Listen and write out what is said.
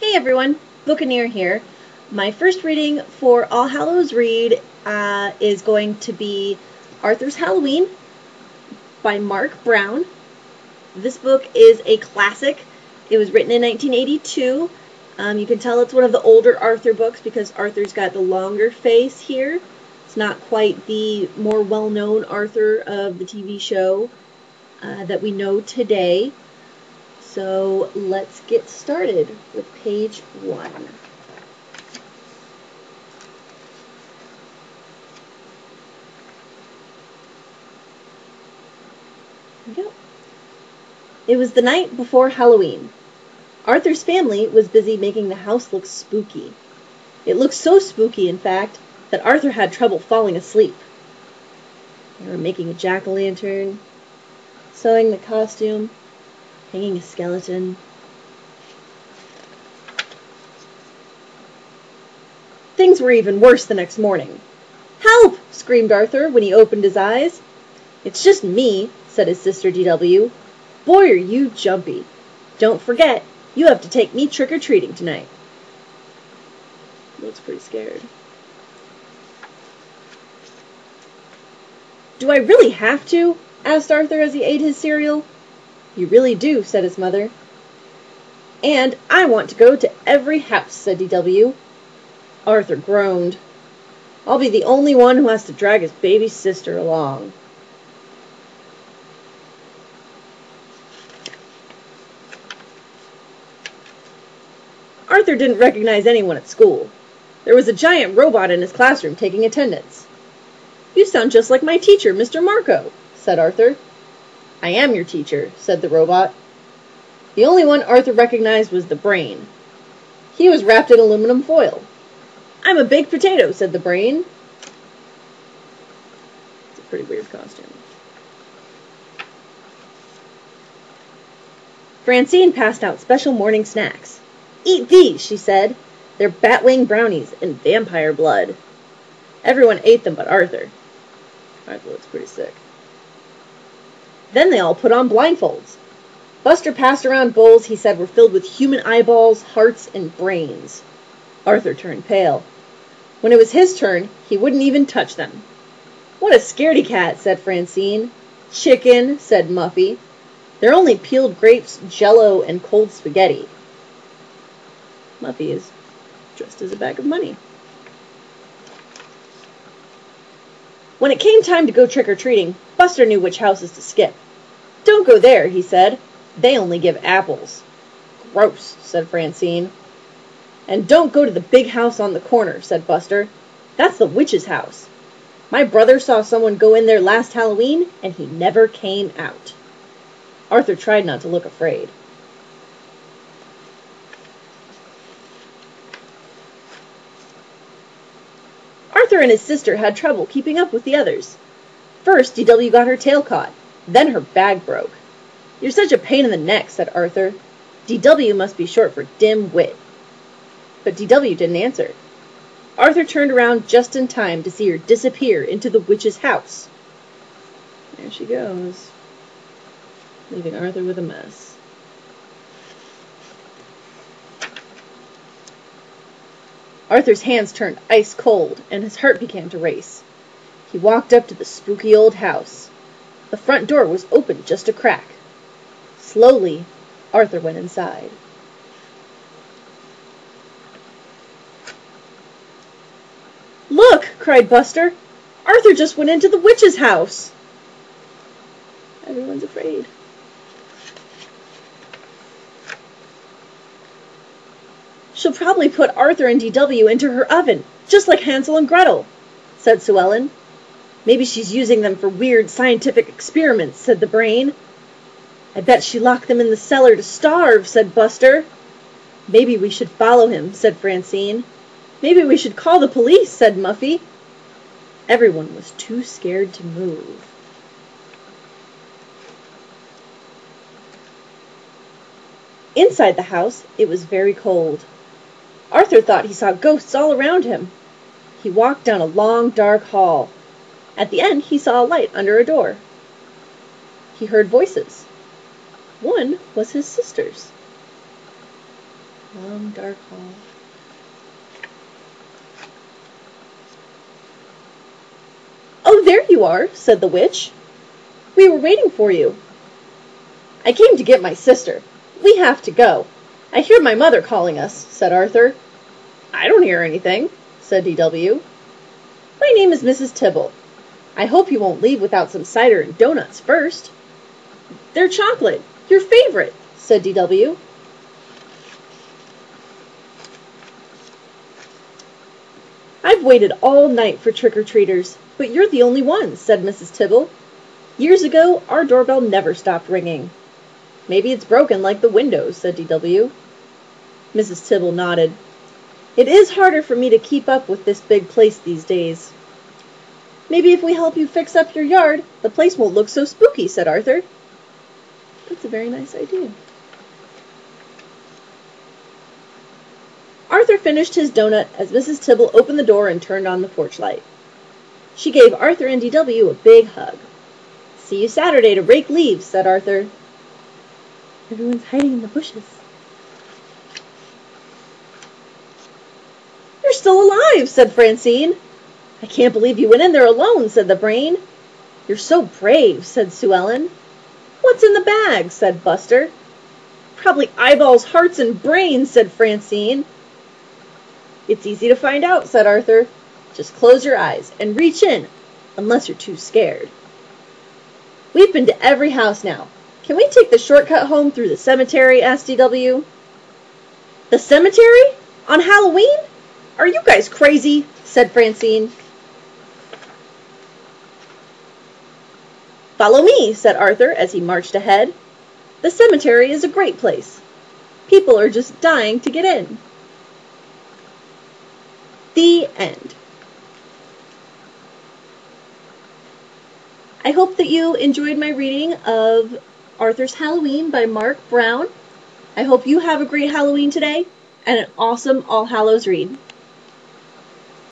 Hey everyone, Bookaneer here. My first reading for All Hallows Read is going to be Arthur's Halloween by Marc Brown. This book is a classic. It was written in 1982. You can tell it's one of the older Arthur books because Arthur's got the longer face here. It's not quite the more well-known Arthur of the TV show that we know today. So let's get started with page 1. Here we go. It was the night before Halloween. Arthur's family was busy making the house look spooky. It looked so spooky, in fact, that Arthur had trouble falling asleep. They were making a jack-o'-lantern, sewing the costume, hanging a skeleton. Things were even worse the next morning. "Help!" screamed Arthur when he opened his eyes. "It's just me," said his sister D.W. "Boy, are you jumpy. Don't forget, you have to take me trick-or-treating tonight." Looks pretty scared. "Do I really have to?" asked Arthur as he ate his cereal. "You really do," said his mother. "And I want to go to every house," said D.W. Arthur groaned. "I'll be the only one who has to drag his baby sister along." Arthur didn't recognize anyone at school. There was a giant robot in his classroom taking attendance. "You sound just like my teacher, Mr. Marco," said Arthur. "I am your teacher," said the robot. The only one Arthur recognized was the brain. He was wrapped in aluminum foil. "I'm a baked potato," said the brain. It's a pretty weird costume. Francine passed out special morning snacks. "Eat these," she said. "They're batwing brownies and vampire blood." Everyone ate them but Arthur. Arthur looks pretty sick. Then they all put on blindfolds. Buster passed around bowls he said were filled with human eyeballs, hearts, and brains. Arthur turned pale. When it was his turn, he wouldn't even touch them. "What a scaredy cat," said Francine. "Chicken," said Muffy. "They're only peeled grapes, jello, and cold spaghetti." Muffy is dressed as a bag of money. When it came time to go trick-or-treating, Buster knew which houses to skip. "Don't go there," he said. "They only give apples." "Gross," said Francine. "And don't go to the big house on the corner," said Buster. "That's the witch's house. My brother saw someone go in there last Halloween, and he never came out." Arthur tried not to look afraid. Arthur and his sister had trouble keeping up with the others. First, D.W. got her tail caught. Then her bag broke. "You're such a pain in the neck," said Arthur. "D.W. must be short for dim wit." But D.W. didn't answer. Arthur turned around just in time to see her disappear into the witch's house. There she goes, leaving Arthur with a mess. Arthur's hands turned ice cold, and his heart began to race. He walked up to the spooky old house. The front door was open just a crack. Slowly, Arthur went inside. "Look!" cried Buster. "Arthur just went into the witch's house." Everyone's afraid. "She'll probably put Arthur and D.W. into her oven, just like Hansel and Gretel," said Sue Ellen. "Maybe she's using them for weird scientific experiments," said the brain. "I bet she locked them in the cellar to starve," said Buster. "Maybe we should follow him," said Francine. "Maybe we should call the police," said Muffy. Everyone was too scared to move. Inside the house, it was very cold. Arthur thought he saw ghosts all around him. He walked down a long, dark hall. At the end, he saw a light under a door. He heard voices. One was his sister's. Long dark hall. "Oh, there you are," said the witch. "We were waiting for you." "I came to get my sister. We have to go. I hear my mother calling us," said Arthur. "I don't hear anything," said D.W. "My name is Mrs. Tibble. I hope you won't leave without some cider and doughnuts first." "They're chocolate, your favorite," said D.W. "I've waited all night for trick-or-treaters, but you're the only one," said Mrs. Tibble. "Years ago, our doorbell never stopped ringing." "Maybe it's broken like the windows," said D.W. Mrs. Tibble nodded. "It is harder for me to keep up with this big place these days." "Maybe if we help you fix up your yard, the place won't look so spooky," said Arthur. That's a very nice idea. Arthur finished his donut as Mrs. Tibble opened the door and turned on the porch light. She gave Arthur and D.W. a big hug. "See you Saturday to rake leaves," said Arthur. "Everyone's hiding in the bushes." "You're still alive," said Francine. "I can't believe you went in there alone," said the Brain. "You're so brave," said Sue Ellen. "What's in the bag?" said Buster. "Probably eyeballs, hearts, and brains," said Francine. "It's easy to find out," said Arthur. "Just close your eyes and reach in, unless you're too scared." "We've been to every house now. Can we take the shortcut home through the cemetery?" asked D.W. "The cemetery? On Halloween? Are you guys crazy?" said Francine. "Follow me," said Arthur as he marched ahead. "The cemetery is a great place. People are just dying to get in." The end. I hope that you enjoyed my reading of Arthur's Halloween by Marc Brown. I hope you have a great Halloween today and an awesome All Hallows read.